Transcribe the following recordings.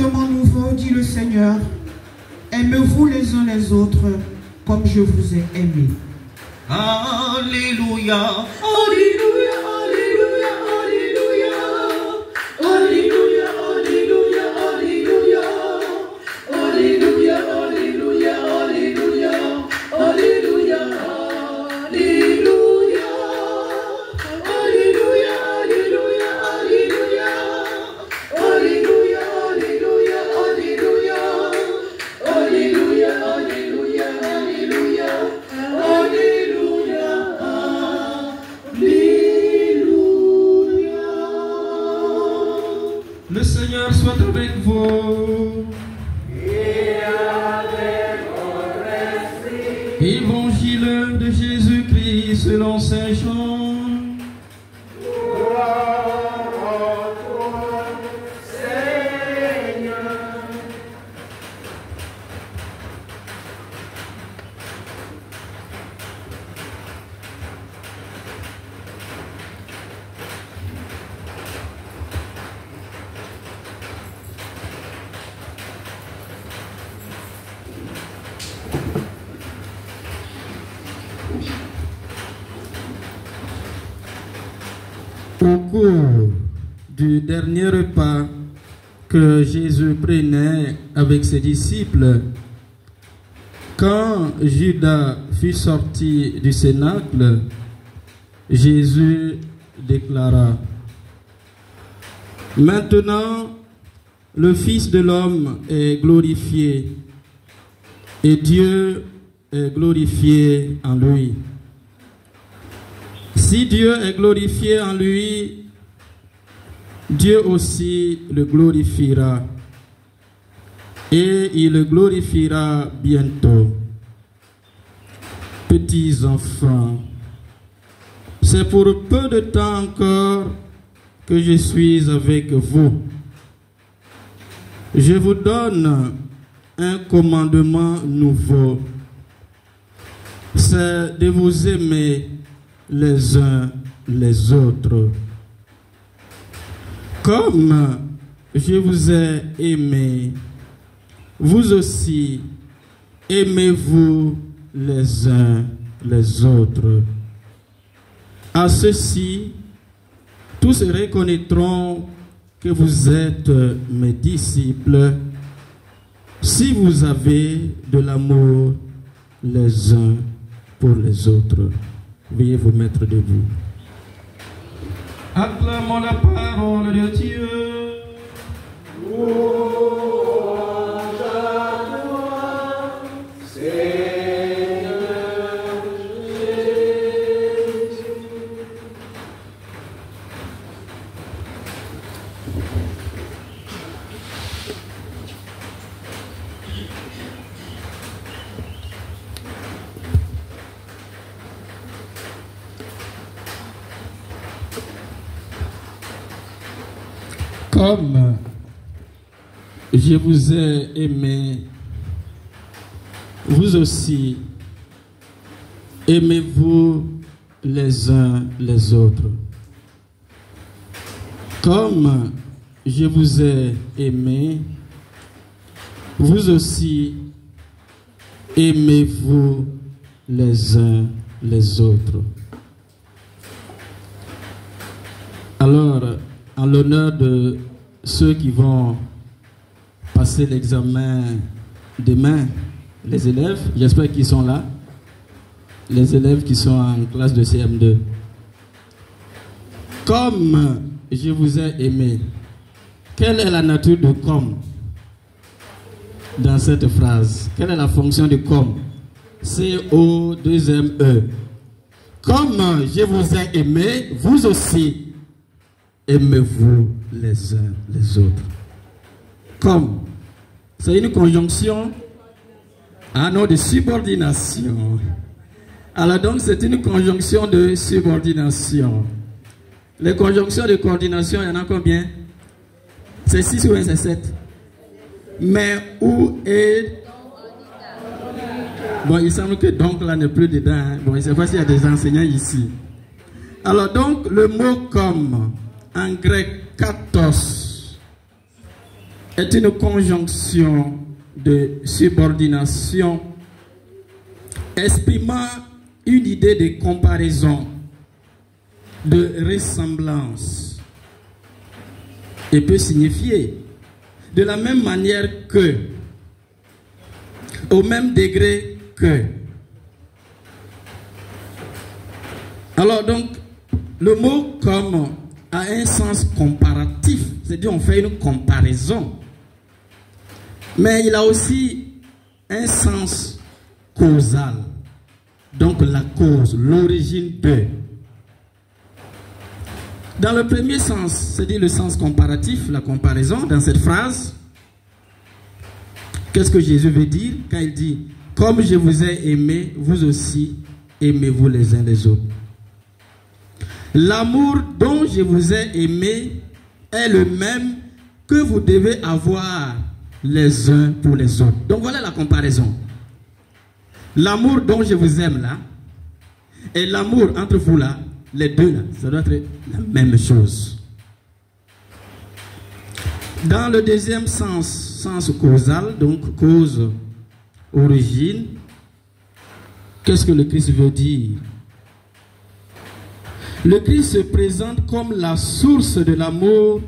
commandement nouveau, dit le Seigneur. Aimez-vous les uns les autres comme je vous ai aimé. Alléluia. Alléluia, alléluia, alléluia. Alléluia, alléluia, alléluia. Alléluia, alléluia, alléluia. Alléluia, alléluia. Alléluia, alléluia, alléluia. Alléluia, alléluia, alléluia. Alléluia, alléluia, alléluia. Le Seigneur soit avec vous. Et avec votre esprit. Évangile de Jésus-Christ selon Saint Jean. Gloire à toi, Seigneur. Au cours du dernier repas que Jésus prenait avec ses disciples, quand Judas fut sorti du cénacle, Jésus déclara: Maintenant, le Fils de l'homme est glorifié et Dieu est glorifié en lui. Si Dieu est glorifié en lui, Dieu aussi le glorifiera. Et il le glorifiera bientôt. Petits enfants, c'est pour peu de temps encore que je suis avec vous. Je vous donne un commandement nouveau. C'est de vous aimer les uns les autres. Comme je vous ai aimé, vous aussi aimez-vous les uns les autres. À ceci, tous reconnaîtront que vous êtes mes disciples si vous avez de l'amour les uns pour les autres. Veuillez vous mettre debout. Acclamons la parole de Dieu. Louange à toi, Seigneur Jésus. Comme je vous ai aimé, vous aussi aimez-vous les uns les autres. Comme je vous ai aimé, vous aussi aimez-vous les uns les autres. Alors, en l'honneur de ceux qui vont passer l'examen demain, les élèves, j'espère qu'ils sont là, les élèves qui sont en classe de CM2. Comme je vous ai aimé, quelle est la nature de comme dans cette phrase? Quelle est la fonction de comme? C-O-2-M-E. Comme je vous ai aimé, vous aussi aimez-vous les uns les autres. Comme, c'est une conjonction, non, de subordination. Alors donc, c'est une conjonction de subordination. Les conjonctions de coordination, il y en a combien? C'est 6 ou c'est 7? Mais où est... Bon, il semble que donc là n'est plus dedans. Hein. Bon, cette fois-ci, il y a des enseignants ici. Alors donc, le mot comme, en grec, katos, est une conjonction de subordination exprimant une idée de comparaison, de ressemblance, et peut signifier de la même manière que, au même degré que. Alors donc, le mot comme a un sens comparatif, c'est-à-dire on fait une comparaison, mais il a aussi un sens causal, donc la cause, l'origine de. Dans le premier sens, c'est-à-dire le sens comparatif, la comparaison, dans cette phrase, qu'est-ce que Jésus veut dire quand il dit « Comme je vous ai aimé, vous aussi aimez-vous les uns les autres ». L'amour dont je vous ai aimé est le même que vous devez avoir les uns pour les autres. Donc voilà la comparaison. L'amour dont je vous aime là, et l'amour entre vous là, les deux là, ça doit être la même chose. Dans le deuxième sens, sens causal, donc cause, origine, qu'est-ce que le Christ veut dire? Le Christ se présente comme la source de l'amour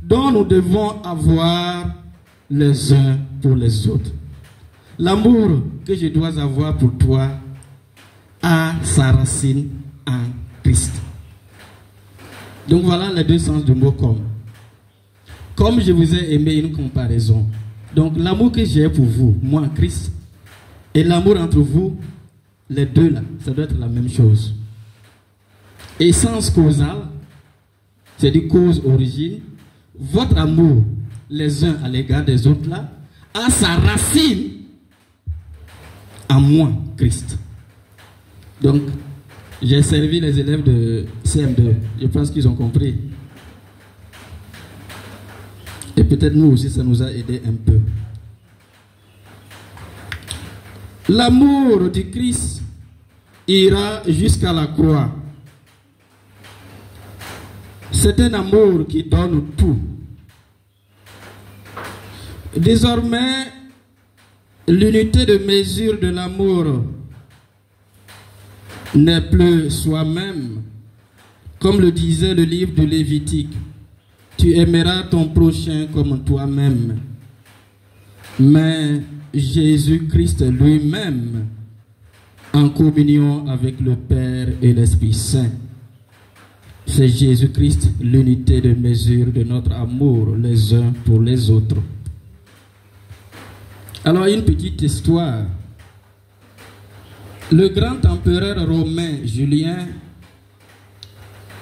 dont nous devons avoir les uns pour les autres. L'amour que je dois avoir pour toi a sa racine en Christ. Donc voilà les deux sens du mot comme. Comme je vous ai aimé, une comparaison. Donc l'amour que j'ai pour vous, moi en Christ, et l'amour entre vous, les deux là, ça doit être la même chose. Et sens causal, c'est du cause origine. Votre amour les uns à l'égard des autres là a sa racine en moi, Christ. Donc, j'ai servi les élèves de CM2. Je pense qu'ils ont compris. Et peut-être nous aussi, ça nous a aidé un peu. L'amour du Christ ira jusqu'à la croix. C'est un amour qui donne tout. Désormais, l'unité de mesure de l'amour n'est plus soi-même, comme le disait le livre de Lévitique. Tu aimeras ton prochain comme toi-même. Mais Jésus-Christ lui-même, en communion avec le Père et l'Esprit Saint, c'est Jésus-Christ l'unité de mesure de notre amour les uns pour les autres. Alors une petite histoire. Le grand empereur romain Julien,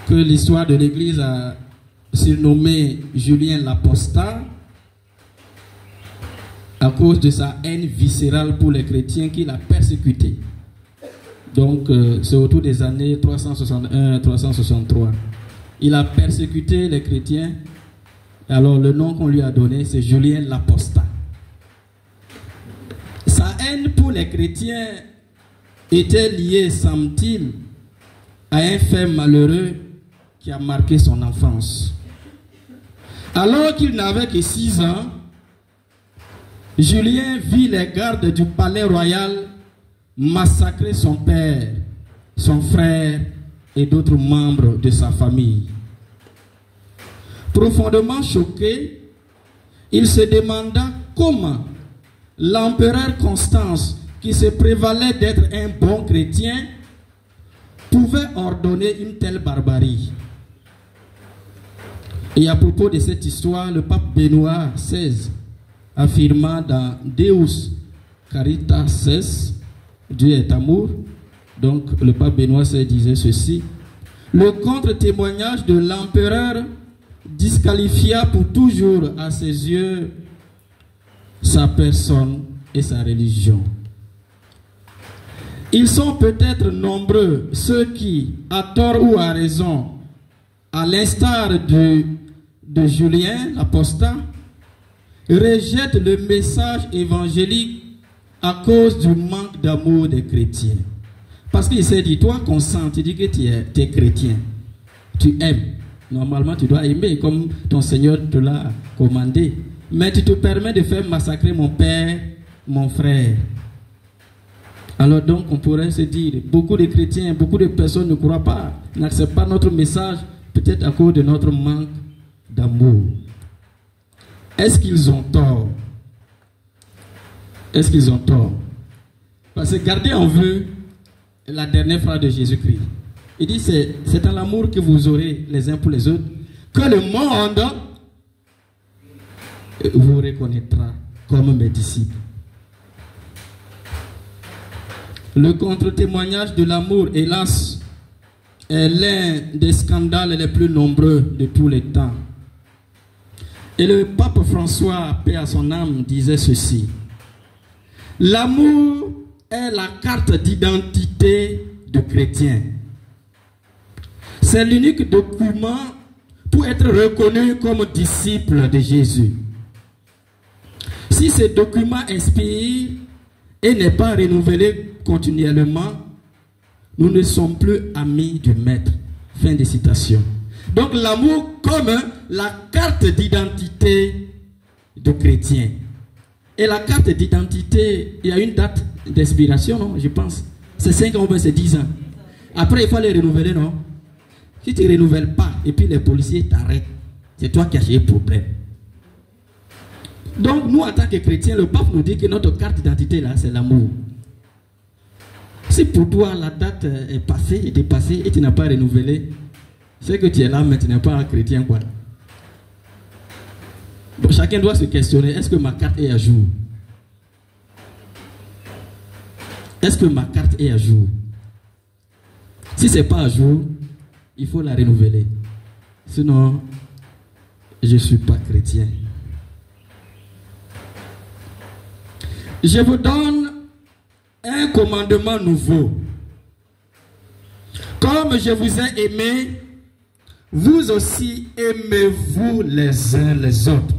que l'histoire de l'Église a surnommé Julien l'Apostat, à cause de sa haine viscérale pour les chrétiens qu'il a persécutés. Donc c'est autour des années 361-363. Il a persécuté les chrétiens. Alors le nom qu'on lui a donné, c'est Julien l'Apostat. Sa haine pour les chrétiens était liée, semble-t-il, à un fait malheureux qui a marqué son enfance. Alors qu'il n'avait que 6 ans, Julien vit les gardes du palais royal massacrer son père, son frère et d'autres membres de sa famille. Profondément choqué, il se demanda comment l'empereur Constance, qui se prévalait d'être un bon chrétien, pouvait ordonner une telle barbarie. Et à propos de cette histoire, le pape Benoît XVI affirma dans Deus Caritas Est, Dieu est amour. Donc le pape Benoît XVI disait ceci: le contre-témoignage de l'empereur disqualifia pour toujours à ses yeux sa personne et sa religion. Ils sont peut-être nombreux ceux qui, à tort ou à raison, à l'instar de Julien l'Apostat, rejettent le message évangélique à cause du manque d'amour des chrétiens. Parce qu'il s'est dit, toi, consent, tu dis que tu es chrétien. Tu aimes. Normalement, tu dois aimer comme ton Seigneur te l'a commandé. mais tu te permets de faire massacrer mon père, mon frère. Alors donc on pourrait se dire, beaucoup de chrétiens, beaucoup de personnes ne croient pas, n'acceptent pas notre message, peut-être à cause de notre manque d'amour. Est-ce qu'ils ont tort? Est-ce qu'ils ont tort? Parce que gardez en vue la dernière phrase de Jésus-Christ. Il dit, c'est en l'amour que vous aurez les uns pour les autres, que le monde vous reconnaîtra comme mes disciples. Le contre-témoignage de l'amour, hélas, est l'un des scandales les plus nombreux de tous les temps. Et le pape François, paix à son âme, disait ceci: l'amour est la carte d'identité de chrétien. C'est l'unique document pour être reconnu comme disciple de Jésus. Si ce document inspire et n'est pas renouvelé continuellement, nous ne sommes plus amis du maître. Fin de citation. Donc l'amour comme la carte d'identité de chrétien. Et la carte d'identité, il y a une date d'expiration, non? Je pense. C'est 5 ans, c'est 10 ans. Après, il faut les renouveler, non? Si tu ne renouvelles pas, et puis les policiers t'arrêtent, c'est toi qui as eu problème. Donc, nous, en tant que chrétiens, le pape nous dit que notre carte d'identité, là, c'est l'amour. Si pour toi, la date est passée, est dépassée, et tu n'as pas renouvelé, c'est que tu es là, mais tu n'es pas un chrétien, quoi. Bon, chacun doit se questionner, est-ce que ma carte est à jour? Est-ce que ma carte est à jour? Si ce n'est pas à jour, il faut la renouveler. Sinon, je ne suis pas chrétien. Je vous donne un commandement nouveau. Comme je vous ai aimé, vous aussi aimez-vous les uns les autres.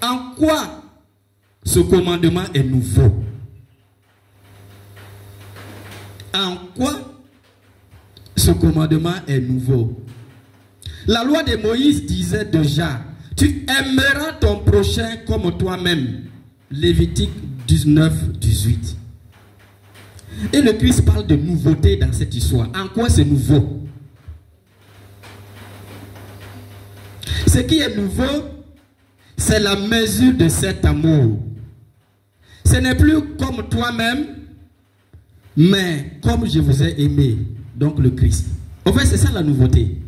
En quoi ce commandement est nouveau? En quoi ce commandement est nouveau? La loi de Moïse disait déjà, tu aimeras ton prochain comme toi-même. Lévitique 19, 18. Et le Christ parle de nouveauté dans cette histoire. En quoi c'est nouveau? Ce qui est nouveau, c'est la mesure de cet amour. Ce n'est plus comme toi-même, mais comme je vous ai aimé, donc le Christ. En fait, c'est ça la nouveauté.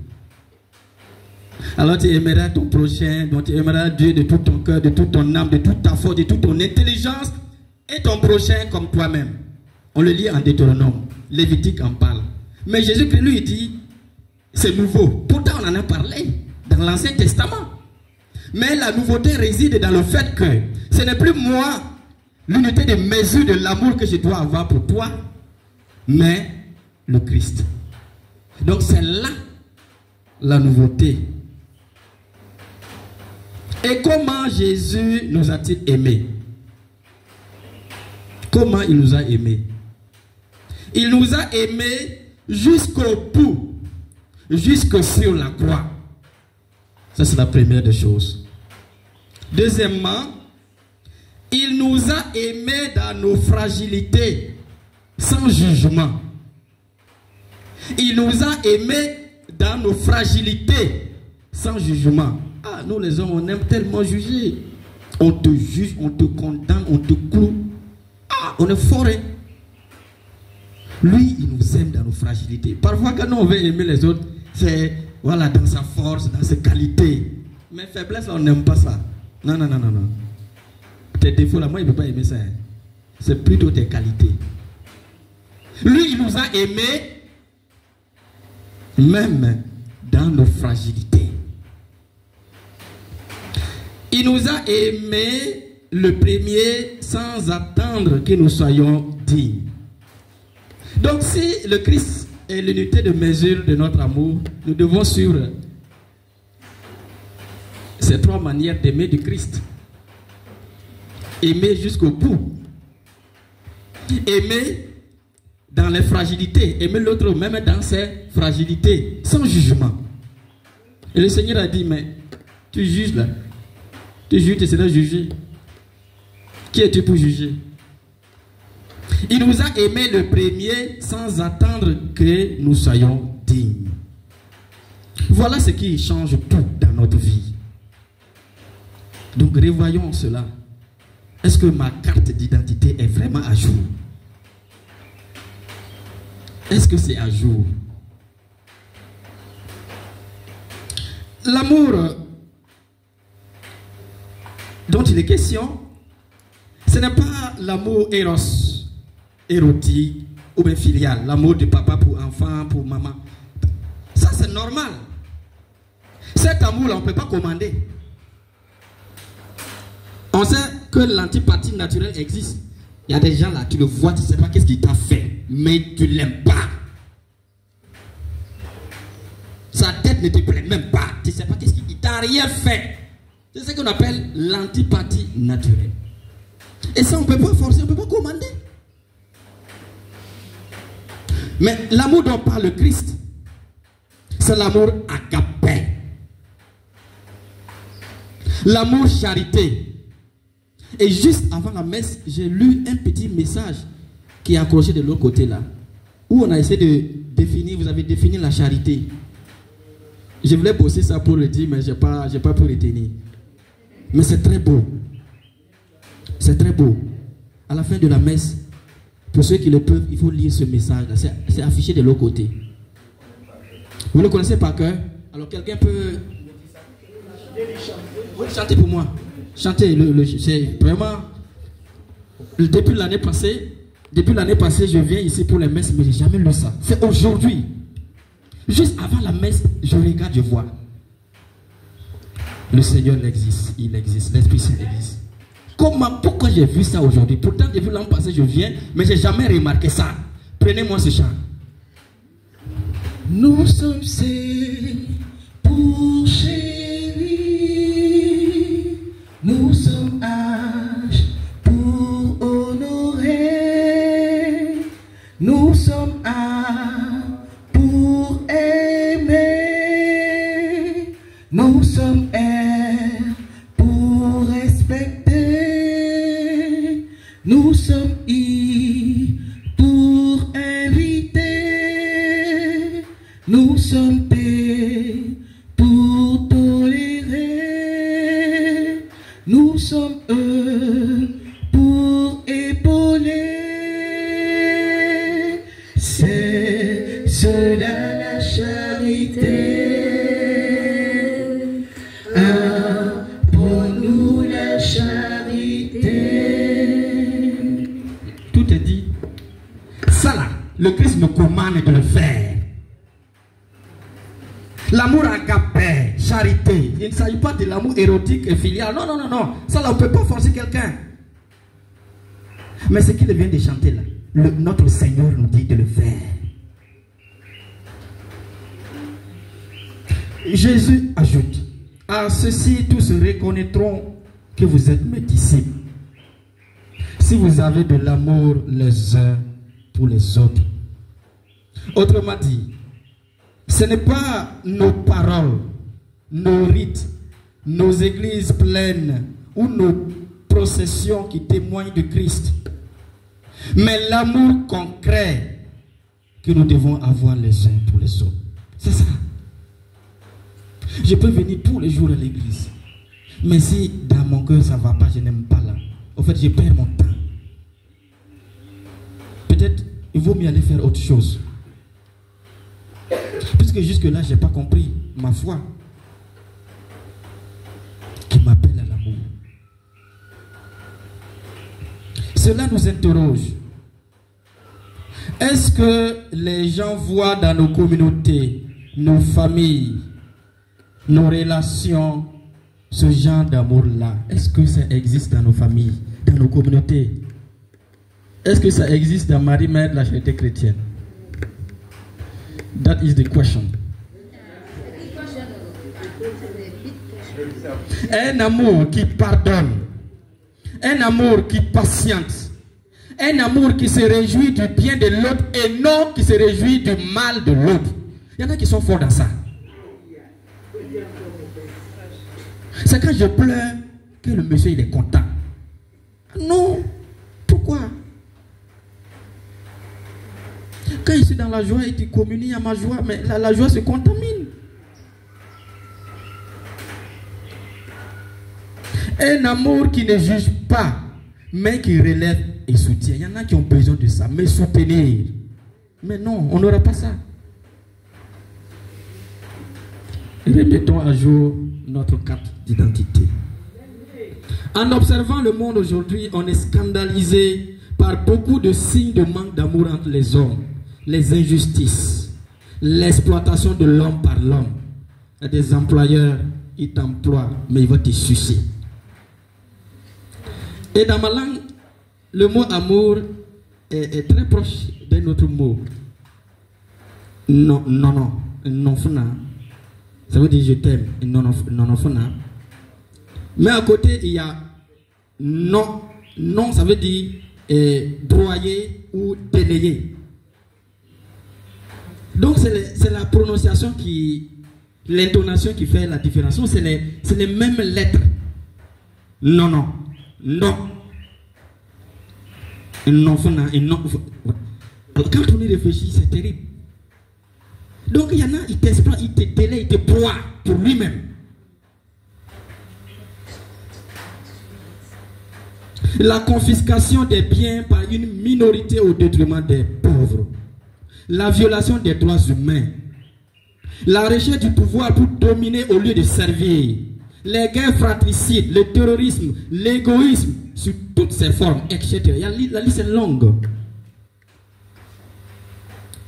Alors tu aimeras ton prochain, donc tu aimeras Dieu de tout ton cœur, de toute ton âme, de toute ta force, de toute ton intelligence, et ton prochain comme toi-même. On le lit en Deutéronome, Lévitique en parle. Mais Jésus-Christ lui dit, c'est nouveau. Pourtant on en a parlé dans l'Ancien Testament. Mais la nouveauté réside dans le fait que ce n'est plus moi, l'unité de mesure de l'amour que je dois avoir pour toi, mais le Christ. Donc c'est là la nouveauté. Et comment Jésus nous a-t-il aimés? Comment il nous a aimés? Il nous a aimés jusqu'au bout, jusque sur la croix. Ça, c'est la première des choses. Deuxièmement, il nous a aimés dans nos fragilités, sans jugement. Il nous a aimés dans nos fragilités, sans jugement. Ah, nous les hommes, on aime tellement juger. On te juge, on te condamne, on te cloue. Ah, on est fort, hein? Lui, il nous aime dans nos fragilités. Parfois, quand nous, on veut aimer les autres, c'est voilà, dans sa force, dans ses qualités. Mais faiblesse, on n'aime pas ça. Non, non, non, non, non. Tes défauts, là, moi, il ne peut pas aimer ça. Hein? C'est plutôt tes qualités. Lui, il nous a aimés, même dans nos fragilités. Il nous a aimés le premier sans attendre que nous soyons dignes. Donc si le Christ est l'unité de mesure de notre amour, nous devons suivre ces trois manières d'aimer du Christ. Aimer jusqu'au bout. Aimer dans les fragilités. Aimer l'autre même dans ses fragilités, sans jugement. Et le Seigneur a dit, mais tu juges là. Tu juges, tu seras jugé. Qui es-tu pour juger? Il nous a aimés le premier sans attendre que nous soyons dignes. Voilà ce qui change tout dans notre vie. Donc revoyons cela. Est-ce que ma carte d'identité est vraiment à jour? Est-ce que c'est à jour? L'amour dont il est question, ce n'est pas l'amour érotique ou bien filial, l'amour de papa pour enfant, pour maman. Ça c'est normal. Cet amour-là, on ne peut pas commander. On sait que l'antipathie naturelle existe. Il y a des gens là, tu le vois, tu ne sais pas qu'est-ce qu'il t'a fait, mais tu ne l'aimes pas. Sa tête ne te plaît même pas. Tu ne sais pas qu'est-ce qu'il t'a rien fait. C'est ce qu'on appelle l'antipathie naturelle. Et ça, on ne peut pas forcer, on ne peut pas commander. Mais l'amour dont parle le Christ, c'est l'amour agapé. L'amour charité. Et juste avant la messe, j'ai lu un petit message qui est accroché de l'autre côté là, où on a essayé de définir, vous avez défini la charité. Je voulais bosser ça pour le dire, mais je n'ai pas pu retenir. Mais c'est très beau. C'est très beau. À la fin de la messe, pour ceux qui le peuvent, il faut lire ce message là. C'est affiché de l'autre côté. Vous le connaissez par cœur? Alors quelqu'un peut... Oui, chantez pour moi. Chantez, c'est vraiment... Depuis l'année passée, je viens ici pour les messes, mais je n'ai jamais lu ça. C'est aujourd'hui. Juste avant la messe, je regarde, je vois. Le Seigneur existe, il existe, l'Esprit Saint existe. Pourquoi j'ai vu ça aujourd'hui? Pourtant, depuis l'an passé, je viens, mais je n'ai jamais remarqué ça. Prenez-moi ce chant. Nous sommes chéris pour chéris. Nous sommes âges pour honorer. Nous sommes âmes pour aimer. Nous sommes airs pour respecter. Nous sommes I pour inviter. Nous sommes T pour tolérer. Nous sommes E pour épauler. C'est cela la charité. Pour nous la charité. Tout est dit. Ça là, le Christ me commande de le faire. L'amour agapé, charité. Il ne s'agit pas de l'amour érotique et filial. Non, non, non, non. Ça là, on ne peut pas forcer quelqu'un. Mais ce qu'il vient de chanter là, notre Seigneur nous dit de le faire. Jésus ajoute, à ceci tous reconnaîtront que vous êtes mes disciples, si vous avez de l'amour les uns pour les autres. Autrement dit, ce n'est pas nos paroles, nos rites, nos églises pleines ou nos processions qui témoignent de Christ, mais l'amour concret que nous devons avoir les uns pour les autres. C'est ça. Je peux venir tous les jours à l'église, mais si dans mon cœur ça ne va pas, je n'aime pas là. En fait, je perds mon temps. Peut-être il vaut mieux aller faire autre chose. Puisque jusque-là, je n'ai pas compris ma foi qui m'appelle à l'amour. Cela nous interroge. Est-ce que les gens voient dans nos communautés, nos familles, nos relations, ce genre d'amour-là? Est-ce que ça existe dans nos familles, dans nos communautés? Est-ce que ça existe dans Marie-Mère de la Charité chrétienne? That is the question. Un amour qui pardonne, un amour qui patiente, un amour qui se réjouit du bien de l'autre et non qui se réjouit du mal de l'autre. Il y en a qui sont forts dans ça. C'est quand je pleure que le monsieur il est content. Non. Pourquoi? Quand je suis dans la joie et tu communies à ma joie, mais la joie se contamine. Un amour qui ne juge pas, mais qui relève et soutient. Il y en a qui ont besoin de ça, mais soutenir. Mais non, on n'aura pas ça. Remettons à jour notre carte d'identité. En observant le monde aujourd'hui, on est scandalisé par beaucoup de signes de manque d'amour entre les hommes, les injustices, l'exploitation de l'homme par l'homme. Il y a des employeurs, ils t'emploient, mais ils vont te sucer. Et dans ma langue, le mot amour est très proche d'un autre mot. Non, ça veut dire je t'aime. Non. Mais à côté, il y a non. Non, ça veut dire broyer ou délayer. Donc c'est la prononciation l'intonation qui fait la différence. C'est les mêmes lettres. Non. Quand on y réfléchit, c'est terrible. Donc il y en a, il t'exploite, il te délaie, il te broie pour lui-même. La confiscation des biens par une minorité au détriment des pauvres. La violation des droits humains. La recherche du pouvoir pour dominer au lieu de servir. Les guerres fratricides, le terrorisme, l'égoïsme, sous toutes ses formes, etc. La liste est longue.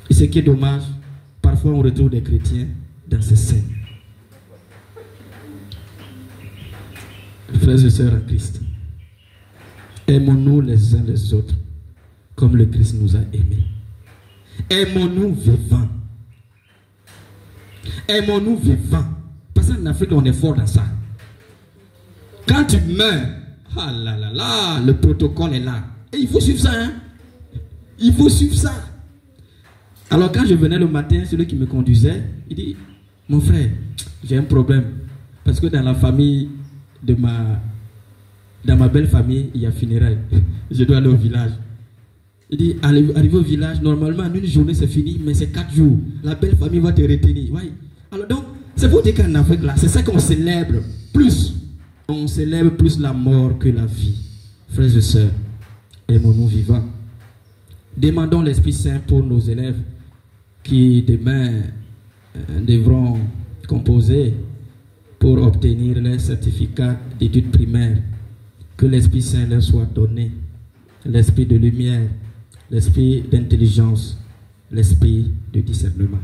Et ce qui est dommage, parfois on retrouve des chrétiens dans ces scènes. Frères et sœurs en Christ, aimons-nous les uns les autres comme le Christ nous a aimés. Aimons-nous vivants. Aimons-nous vivants. Parce qu'en Afrique, on est fort dans ça. Quand tu meurs, ah là là là, le protocole est là. Et il faut suivre ça. Hein? Il faut suivre ça. Alors quand je venais le matin, celui qui me conduisait, il dit, mon frère, j'ai un problème. Parce que dans la famille dans ma belle famille, il y a funérailles. Je dois aller au village. Il dit, arrivé au village, normalement, en une journée, c'est fini, mais c'est 4 jours. La belle famille va te retenir. Ouais. Alors donc, c'est pour dire qu'en Afrique, là, c'est ça qu'on célèbre plus. On célèbre plus la mort que la vie. Frères et sœurs, aimons-nous vivants. Demandons l'Esprit Saint pour nos élèves qui demain devront composer pour obtenir leur certificat d'études primaires. Que l'Esprit Saint leur soit donné. L'esprit de lumière, l'esprit d'intelligence, l'esprit de discernement.